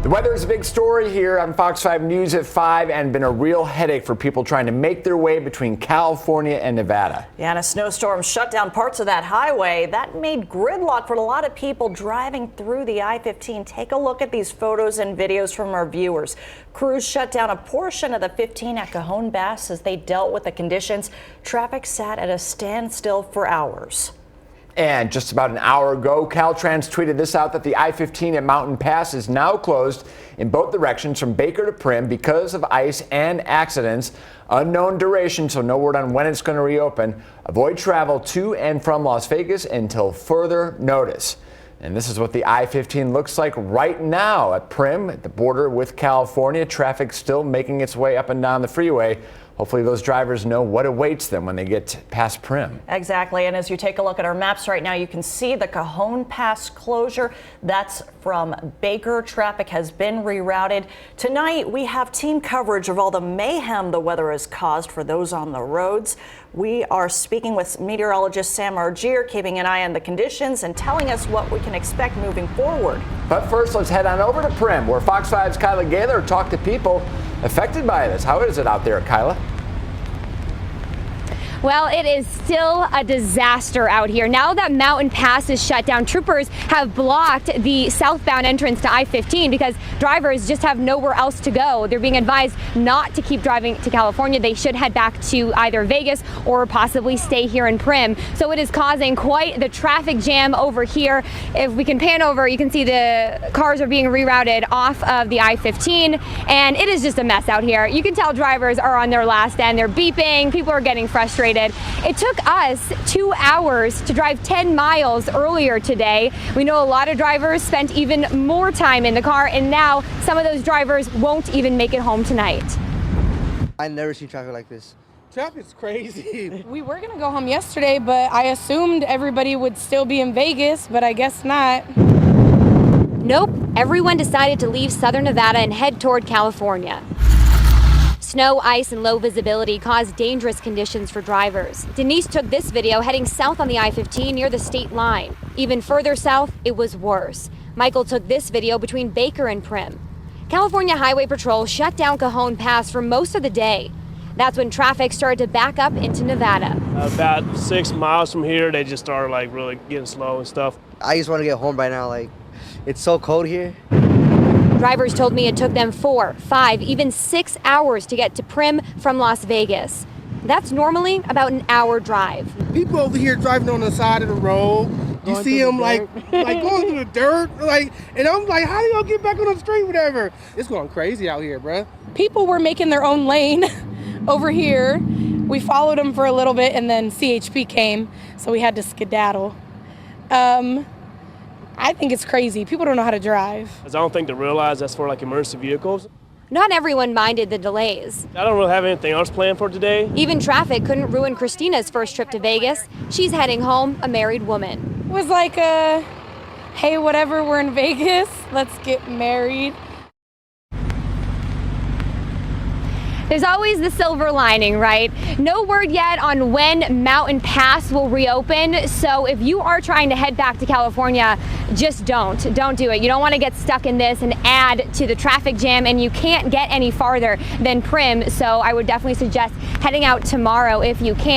The weather is a big story here on Fox 5 News at 5 and been a real headache for people trying to make their way between California and Nevada. Yeah, and a snowstorm shut down parts of that highway. That made gridlock for a lot of people driving through the I-15. Take a look at these photos and videos from our viewers. Crews shut down a portion of the 15 at Cajon Pass as they dealt with the conditions. Traffic sat at a standstill for hours. And just about an hour ago, Caltrans tweeted this out that the I-15 at Mountain Pass is now closed in both directions from Baker to Primm because of ice and accidents. Unknown duration, so no word on when it's going to reopen. Avoid travel to and from Las Vegas until further notice. And this is what the I-15 looks like right now at Primm, at the border with California. Traffic still making its way up and down the freeway. Hopefully those drivers know what awaits them when they get past Primm. Exactly, and as you take a look at our maps right now, you can see the Cajon Pass closure. That's from Baker. Traffic has been rerouted. Tonight, we have team coverage of all the mayhem the weather has caused for those on the roads. We are speaking with meteorologist Sam Argier, keeping an eye on the conditions and telling us what we can expect moving forward. But first, let's head on over to Primm, where Fox 5's Kyla Gaylor talked to people affected by this. How is it out there, Kyla? Well, it is still a disaster out here. Now that Mountain Pass is shut down, troopers have blocked the southbound entrance to I-15 because drivers just have nowhere else to go. They're being advised not to keep driving to California. They should head back to either Vegas or possibly stay here in Primm. So it is causing quite the traffic jam over here. If we can pan over, you can see the cars are being rerouted off of the I-15, and it is just a mess out here. You can tell drivers are on their last end. They're beeping. People are getting frustrated. It took us 2 hours to drive 10 miles earlier today. We know a lot of drivers spent even more time in the car, and now some of those drivers won't even make it home tonight. I've never seen traffic like this. Traffic's crazy. We were gonna go home yesterday, but I assumed everybody would still be in Vegas, but I guess not. Nope, everyone decided to leave southern Nevada and head toward California. Snow, ice, and low visibility caused dangerous conditions for drivers. Denise took this video heading south on the I-15 near the state line. Even further south, it was worse. Michael took this video between Baker and Primm. California Highway Patrol shut down Cajon Pass for most of the day. That's when traffic started to back up into Nevada. About 6 miles from here, they just started like really getting slow and stuff. I just want to get home right now. Like, it's so cold here. Drivers told me it took them 4, 5, even 6 hours to get to Primm from Las Vegas. That's normally about an hour drive. People over here driving on the side of the road. You see them like going through the dirt, and I'm like, how do y'all get back on the street, whatever? It's going crazy out here, bruh. People were making their own lane over here. We followed them for a little bit, and then CHP came, so we had to skedaddle. I think it's crazy. People don't know how to drive. I don't think they realize that's for like emergency vehicles. Not everyone minded the delays. I don't really have anything else planned for today. Even traffic couldn't ruin Christina's first trip to Vegas. She's heading home, a married woman. It was like hey, whatever, we're in Vegas, let's get married. There's always the silver lining, right? No word yet on when Mountain Pass will reopen. So if you are trying to head back to California, just don't do it. You don't want to get stuck in this and add to the traffic jam, and you can't get any farther than Primm. So I would definitely suggest heading out tomorrow if you can.